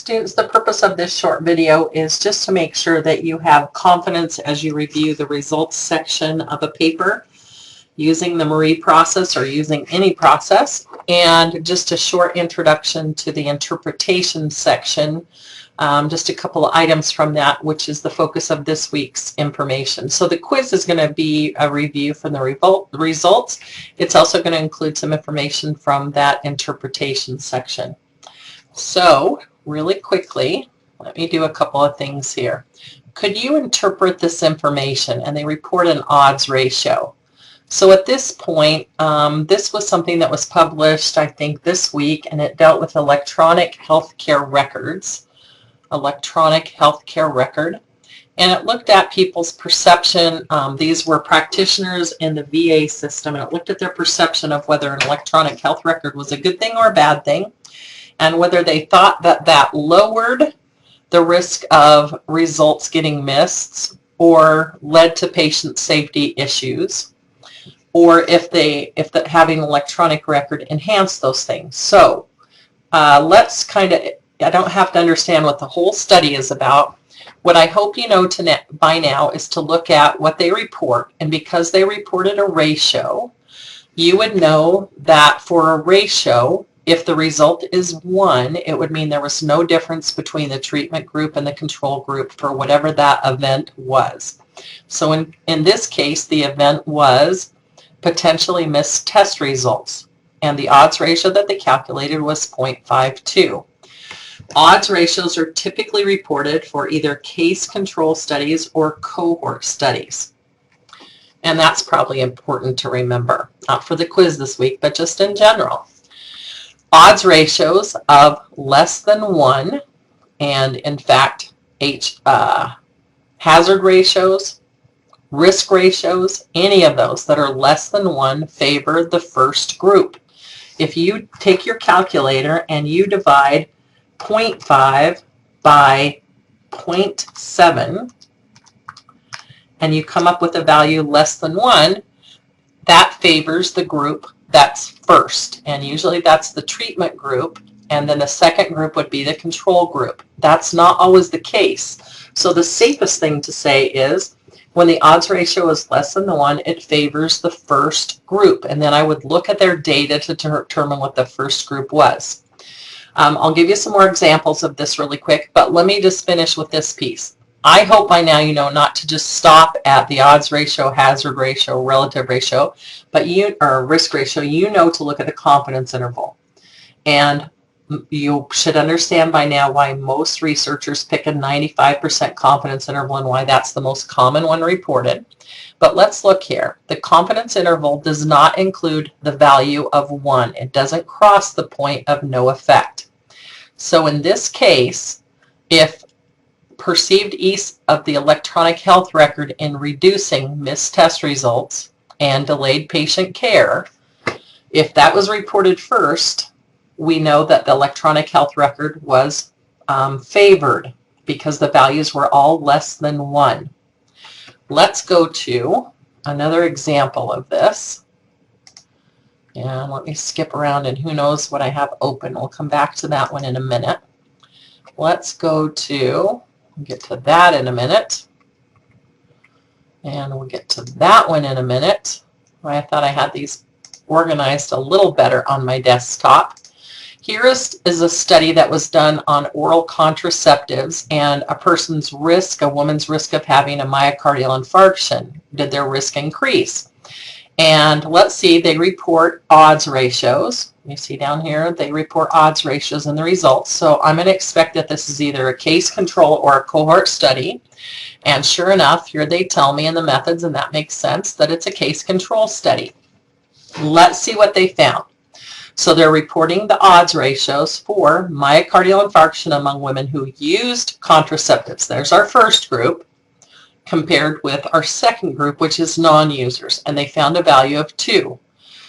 Students, the purpose of this short video is just to make sure that you have confidence as you review the results section of a paper using the Marie process or using any process, and just a short introduction to the interpretation section, just a couple of items from that, which is the focus of this week's information. So the quiz is going to be a review from the results. It's also going to include some information from that interpretation section. So really quickly, let me do a couple of things here. Could you interpret this information? And they report an odds ratio. So at this point, this was something that was published, I think, this week, and it dealt with electronic healthcare records, electronic healthcare record. And it looked at people's perception. These were practitioners in the VA system, and it looked at their perception of whether an electronic health record was a good thing or a bad thing, and whether they thought that that lowered the risk of results getting missed or led to patient safety issues, or if having an electronic record enhanced those things. So let's kind of, I don't have to understand what the whole study is about. What I hope you know by now is to look at what they report, and because they reported a ratio, you would know that for a ratio, if the result is 1, it would mean there was no difference between the treatment group and the control group for whatever that event was. So in this case, the event was potentially missed test results, and the odds ratio that they calculated was 0.52. Odds ratios are typically reported for either case control studies or cohort studies. And that's probably important to remember, not for the quiz this week, but just in general. Odds ratios of less than 1, and in fact, hazard ratios, risk ratios, any of those that are less than 1 favor the first group. If you take your calculator and you divide 0.5 by 0.7 and you come up with a value less than 1, that favors the group that's first, and usually that's the treatment group, and then the second group would be the control group. That's not always the case. So the safest thing to say is when the odds ratio is less than 1, it favors the first group, and then I would look at their data to determine what the first group was. I'll give you some more examples of this really quick, but let me just finish with this piece. I hope by now you know not to just stop at the odds ratio, hazard ratio, relative ratio, but risk ratio. You know to look at the confidence interval. And you should understand by now why most researchers pick a 95% confidence interval and why that's the most common one reported. But let's look here. The confidence interval does not include the value of 1. It doesn't cross the point of no effect. So in this case, if perceived ease of the electronic health record in reducing missed test results and delayed patient care, if that was reported first, we know that the electronic health record was favored because the values were all less than 1. Let's go to another example of this. And let me skip around, and who knows what I have open. We'll come back to that one in a minute. Let's go to, we'll get to that in a minute. And we'll get to that one in a minute. I thought I had these organized a little better on my desktop. Here is a study that was done on oral contraceptives and a person's risk, a woman's risk of having a myocardial infarction. Did their risk increase? And let's see, they report odds ratios. You see down here, they report odds ratios in the results. So I'm going to expect that this is either a case control or a cohort study. And sure enough, here they tell me in the methods, and that makes sense, that it's a case control study. Let's see what they found. So they're reporting the odds ratios for myocardial infarction among women who used contraceptives. There's our first group, compared with our second group, which is non-users, and they found a value of 2.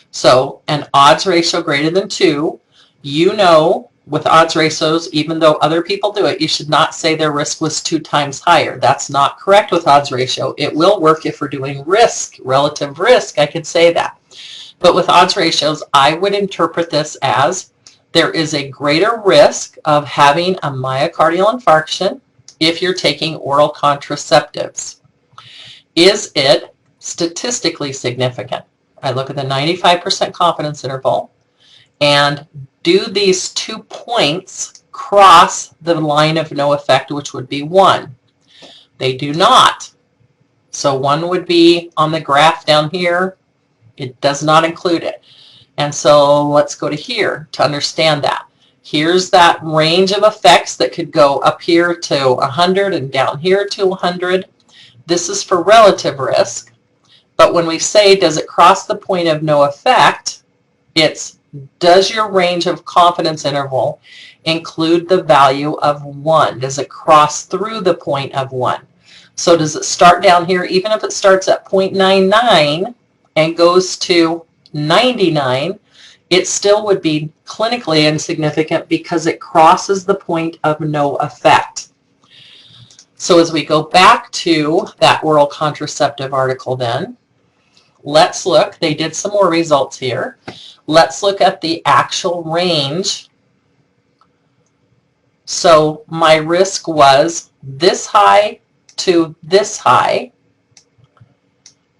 So an odds ratio greater than 2, you know with odds ratios, even though other people do it, you should not say their risk was 2 times higher. That's not correct with odds ratio. It will work if we're doing risk, relative risk, I could say that. But with odds ratios, I would interpret this as There is a greater risk of having a myocardial infarction if you're taking oral contraceptives. Is it statistically significant? I look at the 95% confidence interval, and do these 2 points cross the line of no effect, which would be 1? They do not. So 1 would be on the graph down here. It does not include it. And so let's go to here to understand that. Here's that range of effects that could go up here to 100 and down here to 100. This is for relative risk. But when we say, does it cross the point of no effect, it's, does your range of confidence interval include the value of 1? Does it cross through the point of 1? So does it start down here, even if it starts at 0.99 and goes to 99, it still would be clinically insignificant because it crosses the point of no effect. So as we go back to that oral contraceptive article then, let's look. They did some more results here. Let's look at the actual range. So my risk was this high to this high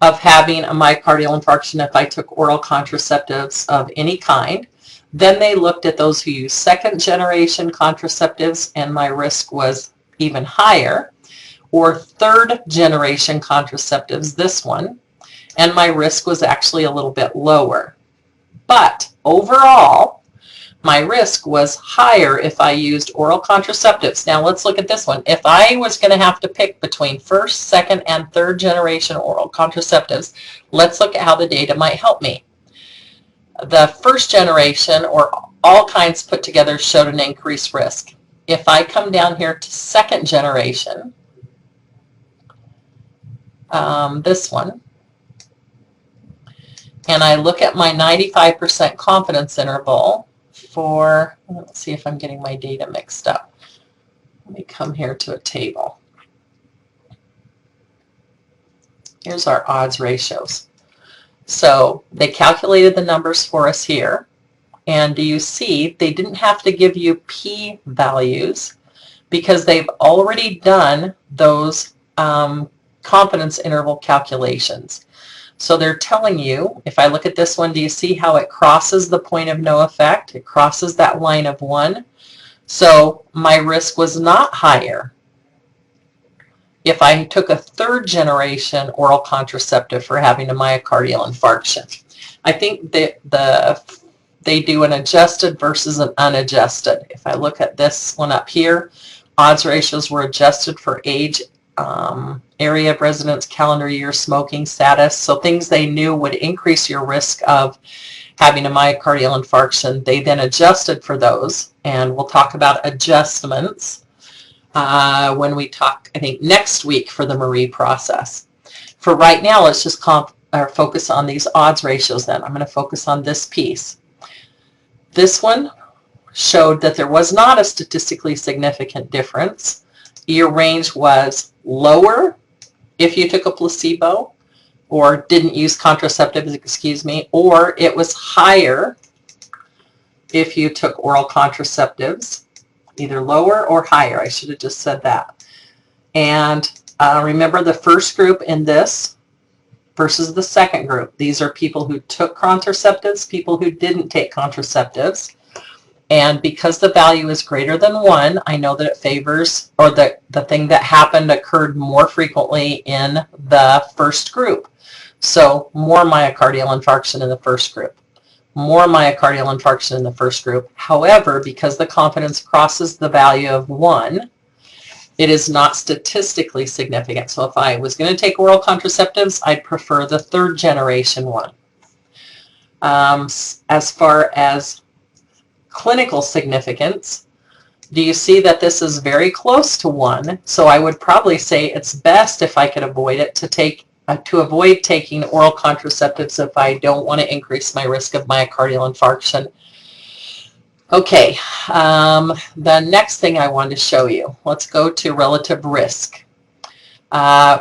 of having a myocardial infarction if I took oral contraceptives of any kind. Then they looked at those who use second generation contraceptives, and my risk was even higher, or third generation contraceptives, this one, and my risk was actually a little bit lower. But overall, my risk was higher if I used oral contraceptives. Now let's look at this one. If I was going to have to pick between first, second, and third generation oral contraceptives, let's look at how the data might help me. The first generation, or all kinds put together, showed an increased risk. If I come down here to second generation, this one, and I look at my 95% confidence interval for, let's see if I'm getting my data mixed up. Let me come here to a table. Here's our odds ratios. So they calculated the numbers for us here. And do you see they didn't have to give you p-values because they've already done those confidence interval calculations. So they're telling you, if I look at this one, do you see how it crosses the point of no effect? It crosses that line of 1. So my risk was not higher if I took a third generation oral contraceptive for having a myocardial infarction. I think that they do an adjusted versus an unadjusted. If I look at this one up here, odds ratios were adjusted for age, area of residence, calendar year, smoking status, so things they knew would increase your risk of having a myocardial infarction. They then adjusted for those, and we'll talk about adjustments when we talk, I think, next week for the Marie process. For right now, let's just focus on these odds ratios then. I'm going to focus on this piece. This one showed that there was not a statistically significant difference. Your range was lower if you took a placebo or didn't use contraceptives, excuse me, or it was higher if you took oral contraceptives, either lower or higher. I should have just said that. And remember the first group in this versus the second group. These are people who took contraceptives, people who didn't take contraceptives. And because the value is greater than 1, I know that it favors, or the thing that happened occurred more frequently in the first group. So more myocardial infarction in the first group. More myocardial infarction in the first group. However, because the confidence crosses the value of 1, it is not statistically significant. So if I was going to take oral contraceptives, I'd prefer the third generation one. As far as clinical significance, do you see that this is very close to 1? So I would probably say it's best, if I could avoid it, to avoid taking oral contraceptives if I don't want to increase my risk of myocardial infarction. Okay, the next thing I wanted to show you, let's go to relative risk.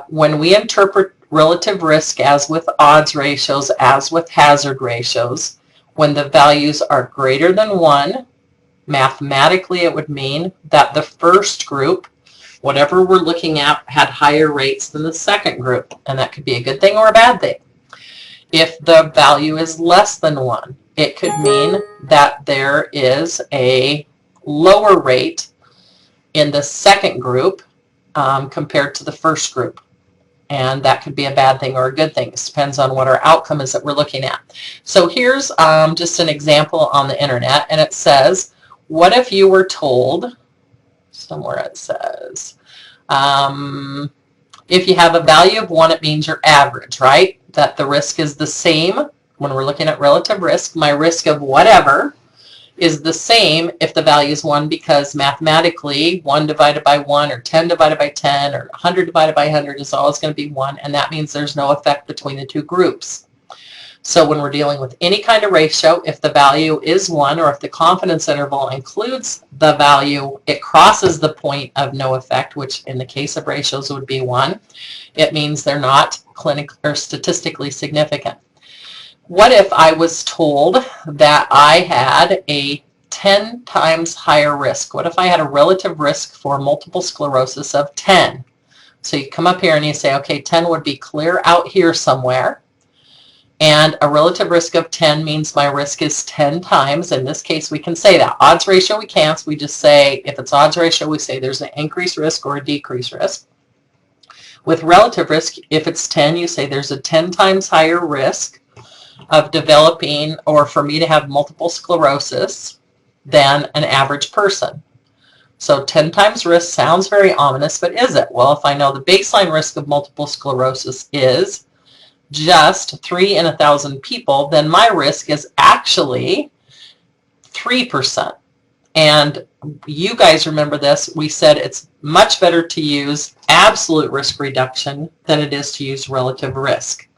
When we interpret relative risk as with odds ratios, as with hazard ratios, when the values are greater than 1, Mathematically, it would mean that the first group, whatever we're looking at, had higher rates than the second group, and that could be a good thing or a bad thing. If the value is less than 1, it could mean that there is a lower rate in the second group compared to the first group. And that could be a bad thing or a good thing. It depends on what our outcome is that we're looking at. So here's just an example on the internet, and it says, what if you were told, somewhere it says, if you have a value of 1, it means you're average, right? That the risk is the same. When we're looking at relative risk, my risk of whatever is the same if the value is 1, because mathematically 1 divided by 1 or 10 divided by 10 or 100 divided by 100 is always going to be 1, and that means there's no effect between the two groups. So when we're dealing with any kind of ratio, if the value is 1 or if the confidence interval includes the value, it crosses the point of no effect, which in the case of ratios would be 1. It means they're not clinically or statistically significant. What if I was told that I had a 10 times higher risk? What if I had a relative risk for multiple sclerosis of 10? So you come up here and you say, okay, 10 would be clear out here somewhere. And a relative risk of 10 means my risk is 10 times. In this case, we can say that. Odds ratio, we can't. So we just say, if it's odds ratio, we say there's an increased risk or a decreased risk. With relative risk, if it's 10, you say there's a 10 times higher risk of developing, or for me to have multiple sclerosis than an average person. So 10 times risk sounds very ominous, but is it? Well, if I know the baseline risk of multiple sclerosis is just 3 in 1,000 people, then my risk is actually 3%. And you guys remember this, we said it's much better to use absolute risk reduction than it is to use relative risk.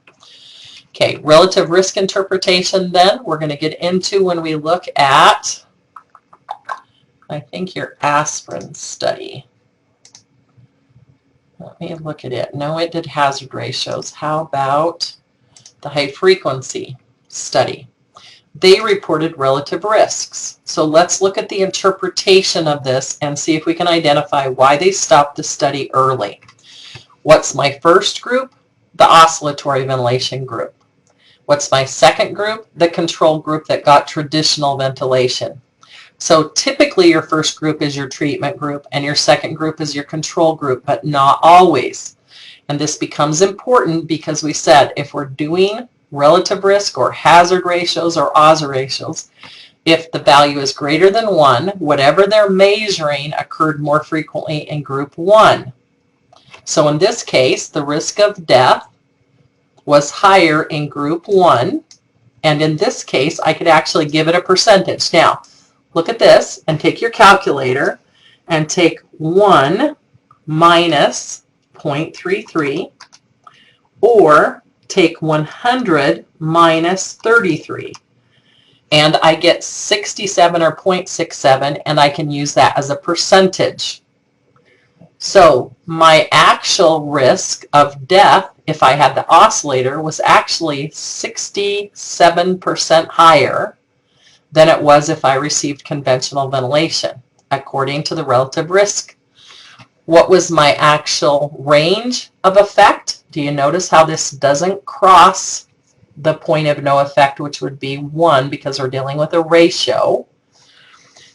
Okay, relative risk interpretation then we're going to get into when we look at, I think, your Aspirin study. Let me look at it. No, it did hazard ratios. How about the high frequency study? They reported relative risks. So let's look at the interpretation of this and see if we can identify why they stopped the study early. What's my first group? The oscillatory ventilation group. What's my second group? The control group that got traditional ventilation. So typically your first group is your treatment group and your second group is your control group, but not always. And this becomes important because we said if we're doing relative risk or hazard ratios or odds ratios, if the value is greater than 1, whatever they're measuring occurred more frequently in group 1. So in this case, the risk of death was higher in group 1, and in this case I could actually give it a percentage. Now look at this and take your calculator and take 1 minus 0.33 or take 100 minus 33, and I get 67 or 0.67, and I can use that as a percentage. So my actual risk of death, if I had the oscillator, was actually 67% higher than it was if I received conventional ventilation, according to the relative risk. What was my actual range of effect? Do you notice how this doesn't cross the point of no effect, which would be 1, because we're dealing with a ratio?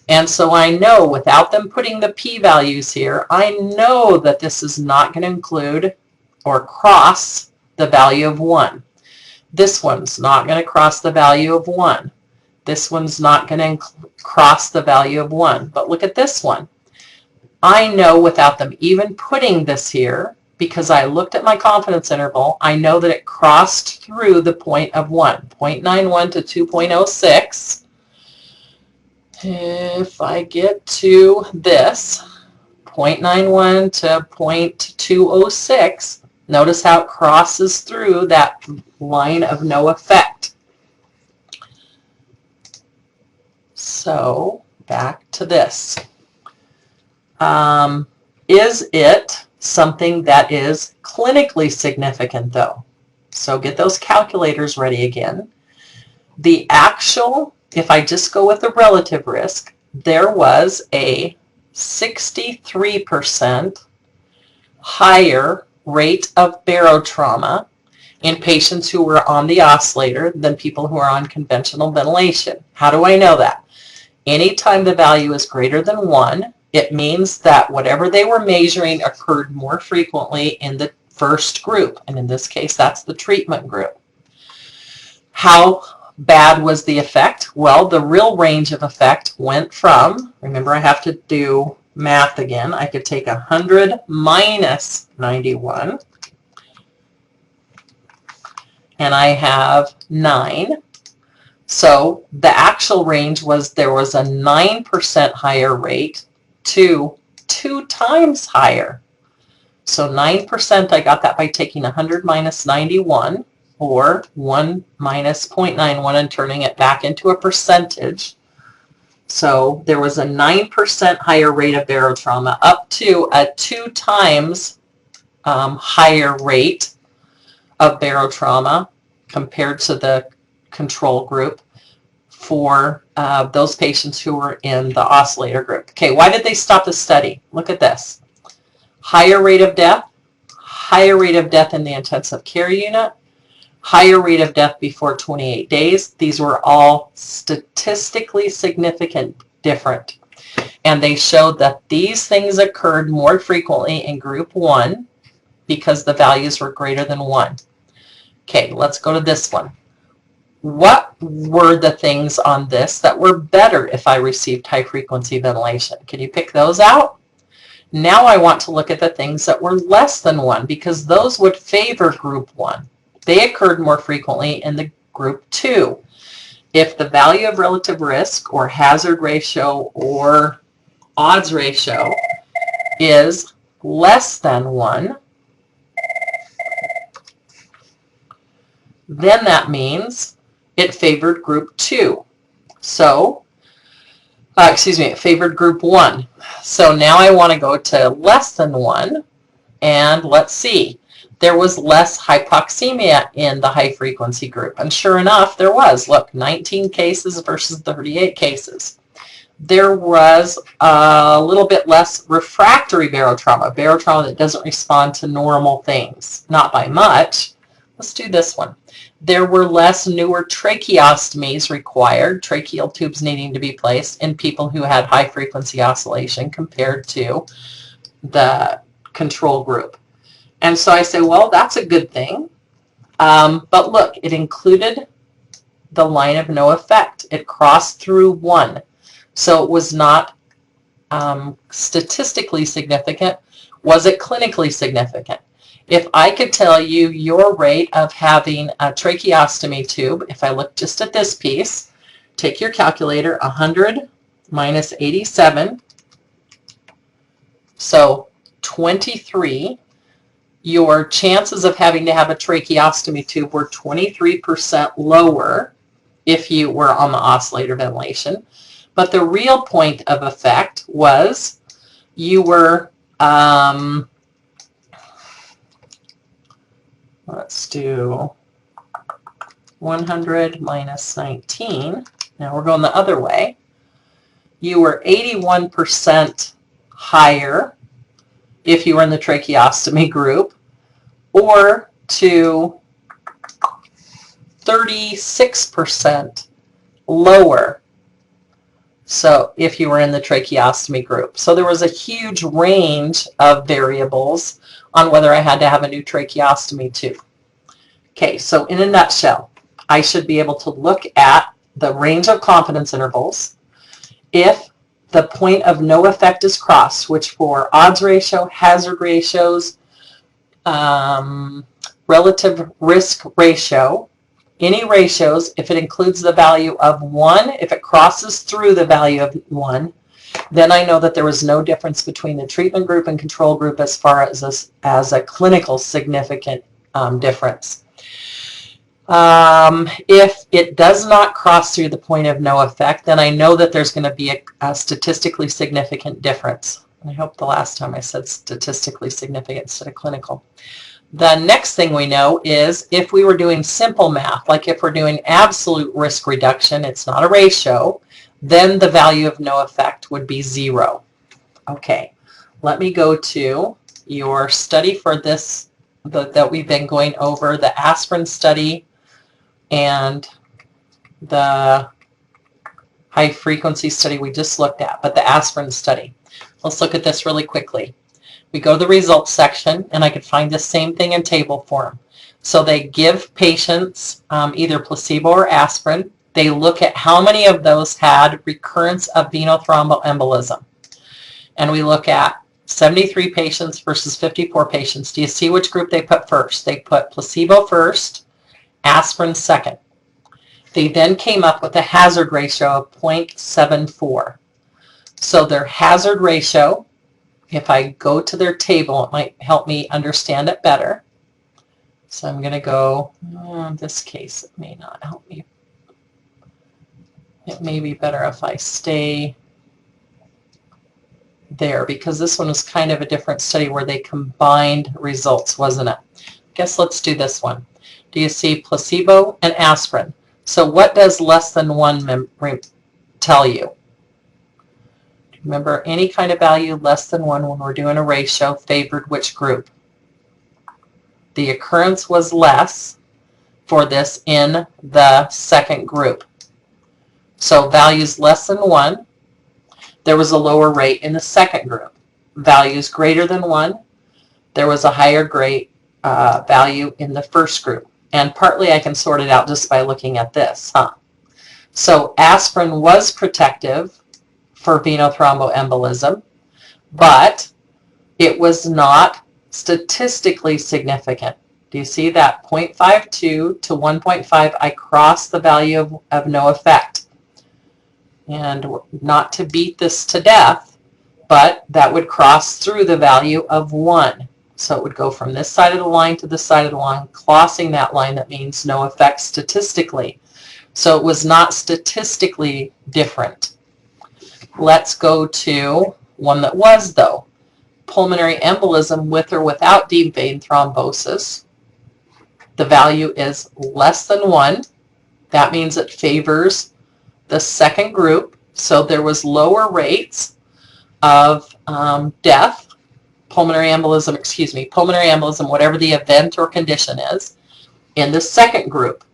And so I know, without them putting the p-values here, I know that this is not going to include or cross the value of 1. This one's not going to cross the value of 1. This one's not going to cross the value of 1. But look at this one. I know without them even putting this here, because I looked at my confidence interval, I know that it crossed through the point of 1, 0.91 to 2.06. If I get to this, 0.91 to 0.206, notice how it crosses through that line of no effect. So back to this. Is it something that is clinically significant though? So get those calculators ready again. The actual, if I just go with the relative risk, there was a 63% higher rate of barotrauma in patients who were on the oscillator than people who are on conventional ventilation. How do I know that? Anytime the value is greater than 1, it means that whatever they were measuring occurred more frequently in the first group, and in this case, that's the treatment group. How bad was the effect? Well, the real range of effect went from, remember I have to do math again, I could take 100 minus 91, and I have 9. So the actual range was there was a 9% higher rate to 2 times higher. So 9%, I got that by taking 100 minus 91, or 1 minus 0.91 and turning it back into a percentage. So there was a 9% higher rate of barotrauma, up to a 2 times higher rate of barotrauma compared to the control group for those patients who were in the oscillator group. Okay, why did they stop the study? Look at this. Higher rate of death in the intensive care unit, higher rate of death before 28 days. These were all statistically significant different. And they showed that these things occurred more frequently in group 1 because the values were greater than 1. Okay, let's go to this one. What were the things on this that were better if I received high frequency ventilation? Can you pick those out? Now I want to look at the things that were less than 1 because those would favor group 1. They occurred more frequently in the group 2. If the value of relative risk or hazard ratio or odds ratio is less than 1, then that means it favored group 2. So, it favored group 1. So now I want to go to less than 1, and let's see. There was less hypoxemia in the high frequency group, and sure enough, there was. Look, 19 cases versus 38 cases. There was a little bit less refractory barotrauma that doesn't respond to normal things. Not by much. Let's do this one. There were less newer tracheostomies required, tracheal tubes needing to be placed in people who had high frequency oscillation compared to the control group. And so I say, well, that's a good thing. But look, it included the line of no effect. It crossed through 1. So it was not statistically significant. Was it clinically significant? If I could tell you your rate of having a tracheostomy tube, if I look just at this piece, take your calculator, 100 minus 87, so 23, your chances of having to have a tracheostomy tube were 23% lower if you were on the oscillator ventilation. But the real point of effect was you were, let's do 100 minus 19. Now we're going the other way. You were 81% higher if you were in the tracheostomy group, or to 36% lower, so if you were in the tracheostomy group. So there was a huge range of variables on whether I had to have a new tracheostomy tube. Okay, so in a nutshell, I should be able to look at the range of confidence intervals. If the point of no effect is crossed, which for odds ratio, hazard ratios, relative risk ratio, any ratios, if it includes the value of 1, if it crosses through the value of 1, then I know that there was no difference between the treatment group and control group as far as a clinical significant difference. If it does not cross through the point of no effect, then I know that there's going to be a statistically significant difference. I hope the last time I said statistically significant instead of clinical. The next thing we know is if we were doing simple math, like if we're doing absolute risk reduction, it's not a ratio, then the value of no effect would be 0. Okay, let me go to your study for this that we've been going over, the aspirin study and the high frequency study we just looked at, but the aspirin study. Let's look at this really quickly. We go to the results section, and I could find the same thing in table form. So they give patients either placebo or aspirin. They look at how many of those had recurrence of venous thromboembolism. And we look at 73 patients versus 54 patients. Do you see which group they put first? They put placebo first, aspirin second. They then came up with a hazard ratio of 0.74. So their hazard ratio, if I go to their table, it might help me understand it better. So I'm going to go, in this case, it may not help me. It may be better if I stay there, because this one was kind of a different study where they combined results, wasn't it? Guess let's do this one. Do you see placebo and aspirin? So what does less than 1 tell you? Remember, any kind of value less than 1 when we're doing a ratio favored which group? The occurrence was less for this in the second group. So values less than 1, there was a lower rate in the second group. Values greater than 1, there was a higher grade value in the first group. And partly I can sort it out just by looking at this, So aspirin was protective for venous thromboembolism, but it was not statistically significant. Do you see that 0.52 to 1.5? I crossed the value of no effect. And not to beat this to death, but that would cross through the value of 1. So it would go from this side of the line to this side of the line, crossing that line. That means no effect statistically. So it was not statistically different. Let's go to one that was, though. Pulmonary embolism with or without deep vein thrombosis. The value is less than 1. That means it favors the second group. So there was lower rates of death, pulmonary embolism, whatever the event or condition is, in the second group.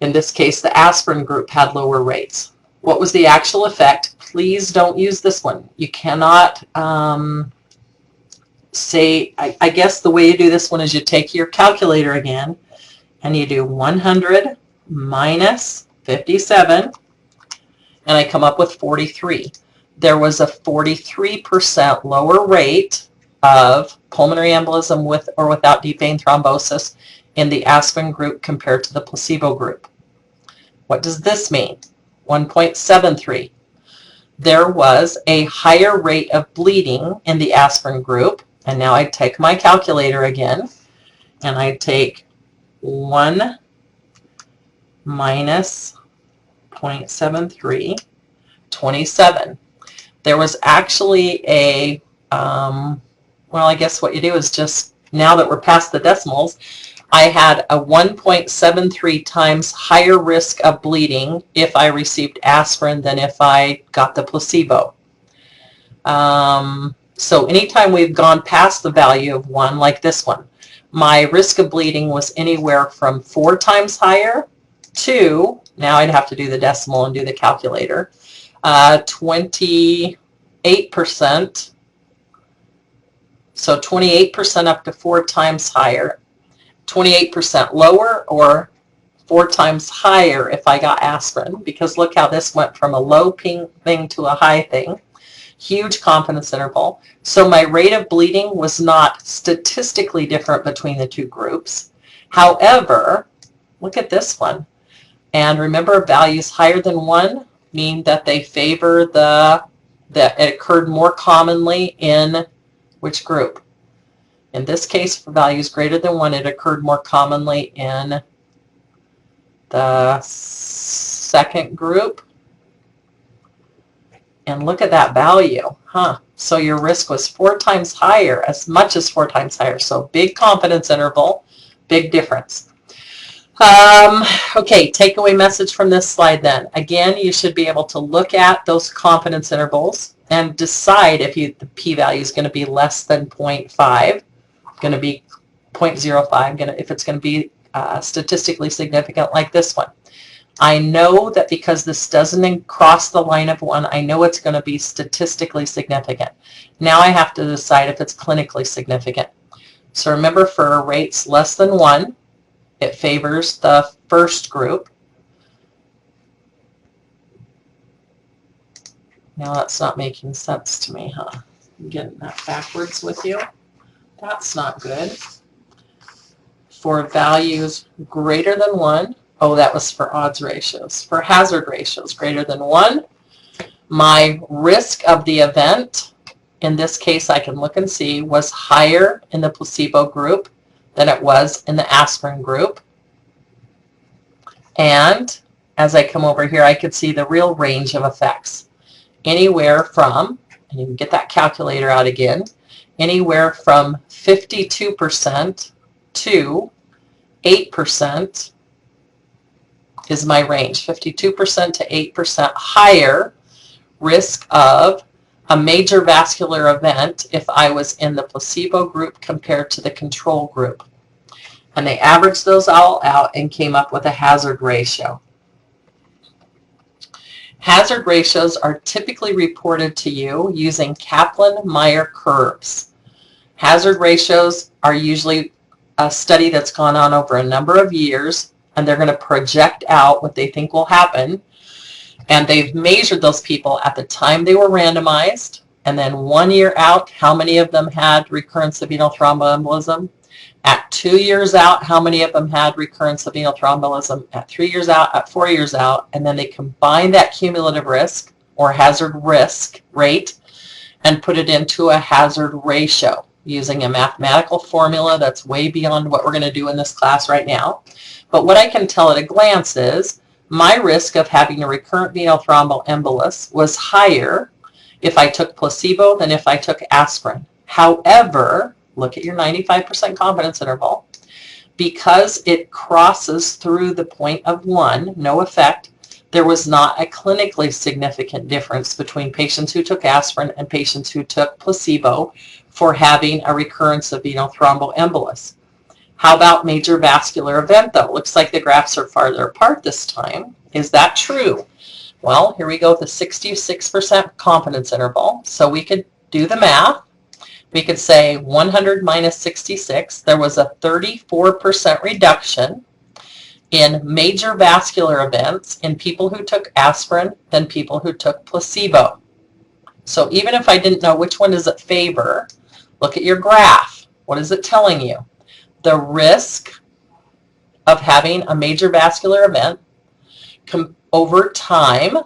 In this case, the aspirin group had lower rates. What was the actual effect? Please don't use this one. You cannot say, I guess the way you do this one is you take your calculator again and you do 100 minus 57, and I come up with 43. There was a 43% lower rate of pulmonary embolism with or without deep vein thrombosis in the aspirin group compared to the placebo group. What does this mean? 1.73. There was a higher rate of bleeding in the aspirin group, and now I take my calculator again, and I take 1 minus 0.73, 27. There was actually a, well, I guess what you do is just, now that we're past the decimals, I had a 1.73 times higher risk of bleeding if I received aspirin than if I got the placebo. So anytime we've gone past the value of 1, like this one, my risk of bleeding was anywhere from 4 times higher to, now I'd have to do the decimal and do the calculator, 28%. So 28% up to 4 times higher. 28% lower or 4 times higher if I got aspirin, because look how this went from a low thing to a high thing. Huge confidence interval. So my rate of bleeding was not statistically different between the two groups. However, look at this one. And remember, values higher than 1 mean that they favor that it occurred more commonly in which group? In this case, for values greater than 1, it occurred more commonly in the second group. And look at that value, So your risk was 4 times higher, as much as 4 times higher. So big confidence interval, big difference. Okay, takeaway message from this slide then. Again, you should be able to look at those confidence intervals and decide if the p-value is going to be less than 0.5, going to be 0.05, if it's going to be statistically significant like this one. I know that because this doesn't cross the line of 1, I know it's going to be statistically significant. Now I have to decide if it's clinically significant. So remember, for rates less than 1, it favors the first group. Now that's not making sense to me, huh? I'm getting that backwards with you. That's not good. For values greater than 1, oh, that was for odds ratios. For hazard ratios greater than 1, my risk of the event, in this case I can look and see, was higher in the placebo group than it was in the aspirin group. And as I come over here, I could see the real range of effects. Anywhere from, and you can get that calculator out again, anywhere from 52% to 8% is my range. 52% to 8% higher risk of a major vascular event if I was in the placebo group compared to the control group. And they averaged those all out and came up with a hazard ratio. Hazard ratios are typically reported to you using Kaplan-Meier curves. Hazard ratios are usually a study that's gone on over a number of years, and they're going to project out what they think will happen. And they've measured those people at the time they were randomized, and then 1 year out, how many of them had recurrence of venous thromboembolism. At 2 years out, how many of them had recurrence of venous thromboembolism. At 3 years out, at 4 years out, and then they combine that cumulative risk or hazard risk rate and put it into a hazard ratio using a mathematical formula that's way beyond what we're going to do in this class right now. But what I can tell at a glance is my risk of having a recurrent venous thromboembolus was higher if I took placebo than if I took aspirin. However, look at your 95% confidence interval. Because it crosses through the point of 1, no effect, there was not a clinically significant difference between patients who took aspirin and patients who took placebo for having a recurrence of venous thromboembolus. How about major vascular event, though? Looks like the graphs are farther apart this time. Is that true? Well, here we go with the 66% confidence interval. So we could do the math. We could say 100 minus 66, there was a 34% reduction in major vascular events in people who took aspirin than people who took placebo. So even if I didn't know which one does it favor, look at your graph. What is it telling you? The risk of having a major vascular event over time,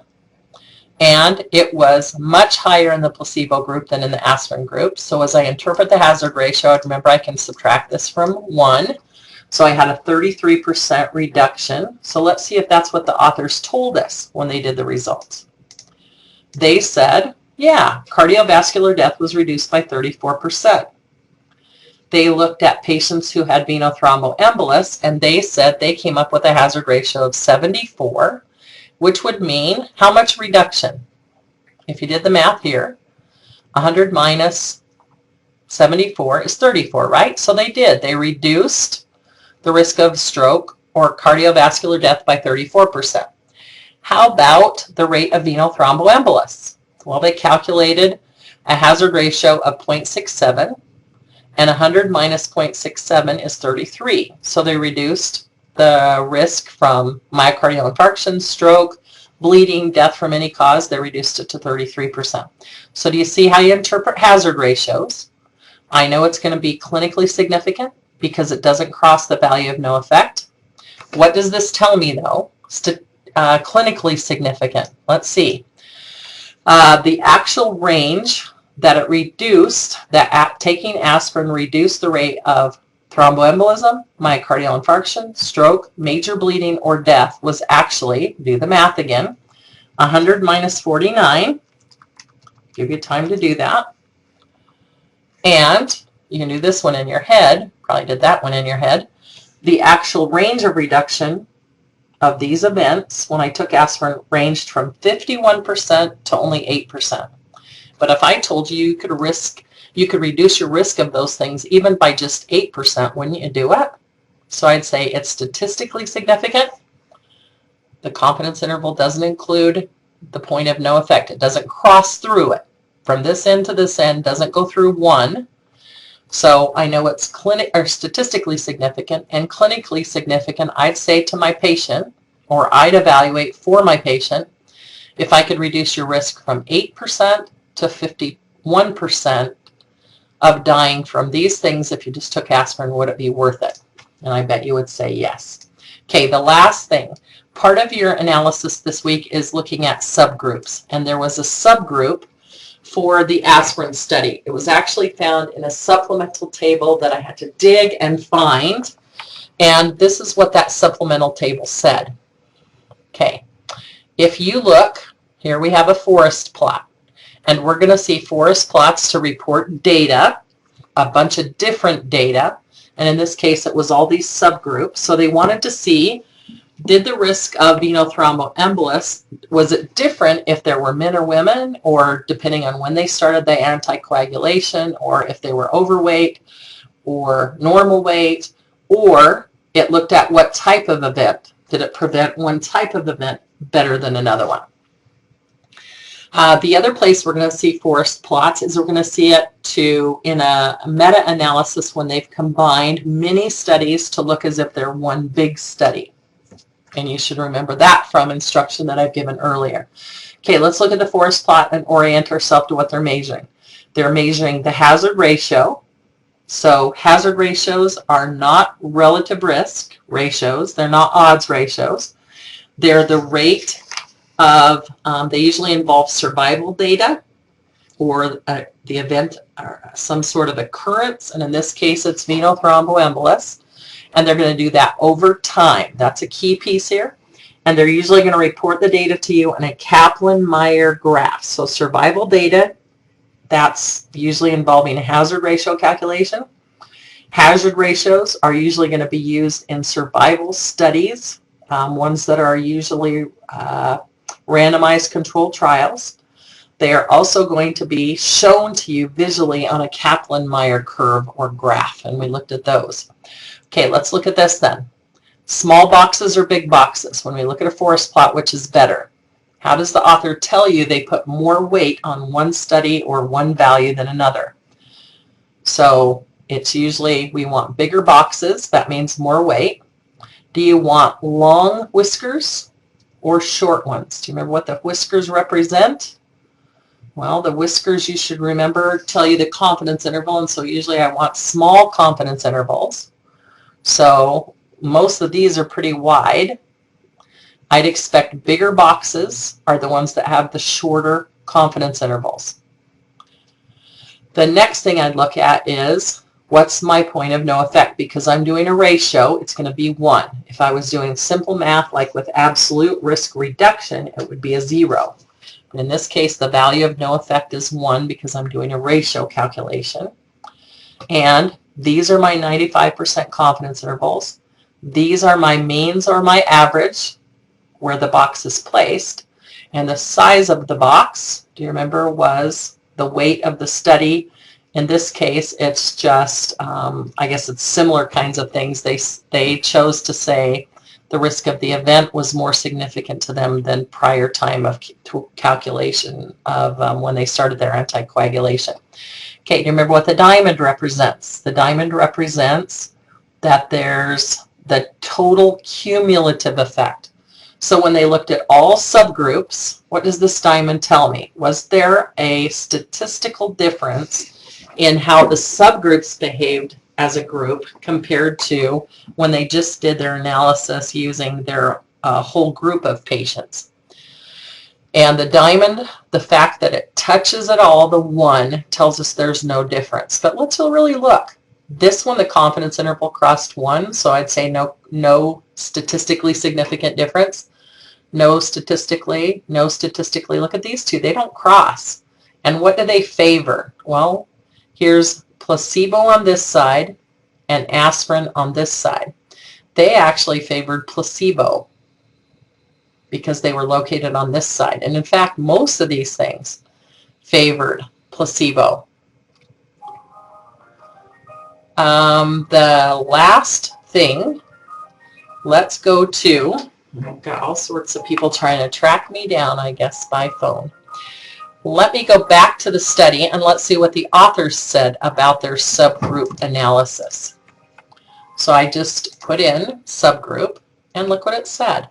and it was much higher in the placebo group than in the aspirin group. So as I interpret the hazard ratio, remember I can subtract this from 1. So I had a 33% reduction. So let's see if that's what the authors told us when they did the results. They said, yeah, cardiovascular death was reduced by 34%. They looked at patients who had venous thromboembolus, and they said they came up with a hazard ratio of 74, which would mean how much reduction? If you did the math here, 100 minus 74 is 34, right? So they did. They reduced the risk of stroke or cardiovascular death by 34%. How about the rate of venous thromboembolus? Well, they calculated a hazard ratio of 0.67, and 100 minus 0.67 is 33. So they reduced the risk from myocardial infarction, stroke, bleeding, death from any cause. They reduced it to 33%. So do you see how you interpret hazard ratios? I know it's going to be clinically significant because it doesn't cross the value of no effect. What does this tell me, though? Clinically significant. Let's see. The actual range that it reduced, that taking aspirin reduced the rate of thromboembolism, myocardial infarction, stroke, major bleeding, or death was actually, do the math again, 100 minus 49. Give you time to do that. And you can do this one in your head. Probably did that one in your head. The actual range of reduction of these events when I took aspirin ranged from 51% to only 8%. But if I told you you could reduce your risk of those things even by just 8%, wouldn't you do it? So I'd say it's statistically significant. The confidence interval doesn't include the point of no effect. It doesn't cross through it. From this end to this end, doesn't go through one. So I know it's statistically significant and clinically significant. I'd say to my patient, or I'd evaluate for my patient, if I could reduce your risk from 8% to 51% of dying from these things if you just took aspirin, would it be worth it? And I bet you would say yes. Okay, the last thing. Part of your analysis this week is looking at subgroups. And there was a subgroup for the aspirin study. It was actually found in a supplemental table that I had to dig and find. And this is what that supplemental table said. Okay, if you look, here we have a forest plot. And we're going to see forest plots to report data, a bunch of different data. And in this case, it was all these subgroups. So they wanted to see, did the risk of venous thromboembolus, was it different if there were men or women, or depending on when they started the anticoagulation, or if they were overweight or normal weight, or it looked at what type of event. Did it prevent one type of event better than another one? The other place we're going to see forest plots is we're going to see it in a meta-analysis when they've combined many studies to look as if they're one big study. And you should remember that from instruction that I've given earlier. Okay, let's look at the forest plot and orient ourselves to what they're measuring. They're measuring the hazard ratio. So hazard ratios are not relative risk ratios. They're not odds ratios. They're the rate of, they usually involve survival data or the event or some sort of occurrence. And in this case, it's venous thromboembolus. And they're going to do that over time. That's a key piece here. And they're usually going to report the data to you in a Kaplan-Meier graph. So survival data, that's usually involving a hazard ratio calculation. Hazard ratios are usually going to be used in survival studies, ones that are usually randomized controlled trials. They are also going to be shown to you visually on a Kaplan-Meier curve or graph, and we looked at those. Okay, let's look at this then. Small boxes or big boxes? When we look at a forest plot, which is better? How does the author tell you they put more weight on one study or one value than another? So it's usually we want bigger boxes. That means more weight. Do you want long whiskers or short ones? Do you remember what the whiskers represent? Well, the whiskers, you should remember, tell you the confidence interval, and so usually I want small confidence intervals. So most of these are pretty wide. I'd expect bigger boxes are the ones that have the shorter confidence intervals. The next thing I'd look at is, what's my point of no effect? Because I'm doing a ratio, it's going to be 1. If I was doing simple math, like with absolute risk reduction, it would be a 0. But in this case, the value of no effect is 1 because I'm doing a ratio calculation. And these are my 95% confidence intervals. These are my means or my average, where the box is placed. And the size of the box, do you remember, was the weight of the study. In this case, it's just, I guess it's similar kinds of things. They chose to say the risk of the event was more significant to them than prior time of calculation of when they started their anticoagulation. Okay, do you remember what the diamond represents? The diamond represents that there's the total cumulative effect. So when they looked at all subgroups, what does this diamond tell me? Was there a statistical difference in how the subgroups behaved as a group compared to when they just did their analysis using their whole group of patients? And the diamond, the fact that it touches it all, the 1, tells us there's no difference. But let's really look. This one, the confidence interval crossed 1, so I'd say no statistically significant difference. No statistically. Look at these two. They don't cross. And what do they favor? Well, here's placebo on this side and aspirin on this side. they actually favored placebo because they were located on this side. And in fact, most of these things favored placebo. The last thing, let's go to, I've got all sorts of people trying to track me down, I guess, by phone. Let me go back to the study and let's see what the authors said about their subgroup analysis. So I just put in subgroup and look what it said.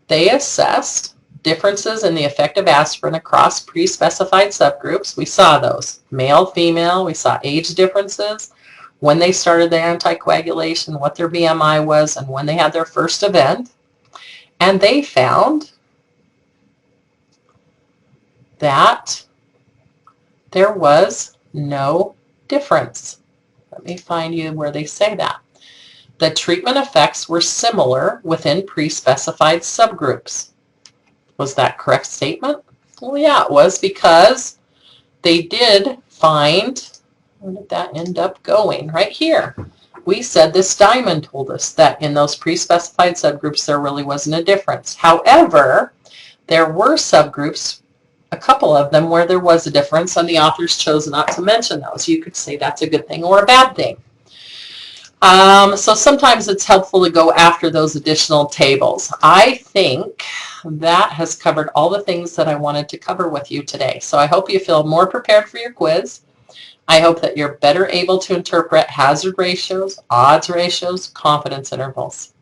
They assessed differences in the effect of aspirin across pre-specified subgroups. We saw those. Male, female, we saw age differences, when they started their anticoagulation, what their BMI was, and when they had their first event. And they found that there was no difference. Let me find you where they say that. The treatment effects were similar within pre-specified subgroups. Was that correct statement? Well, yeah, it was, because they did find, where did that end up going? Right here. We said this diamond told us that in those pre-specified subgroups there really wasn't a difference. However, there were subgroups, a couple of them, where there was a difference, and the authors chose not to mention those. You could say that's a good thing or a bad thing. So sometimes it's helpful to go after those additional tables. I think that has covered all the things that I wanted to cover with you today. So I hope you feel more prepared for your quiz. I hope that you're better able to interpret hazard ratios, odds ratios, confidence intervals.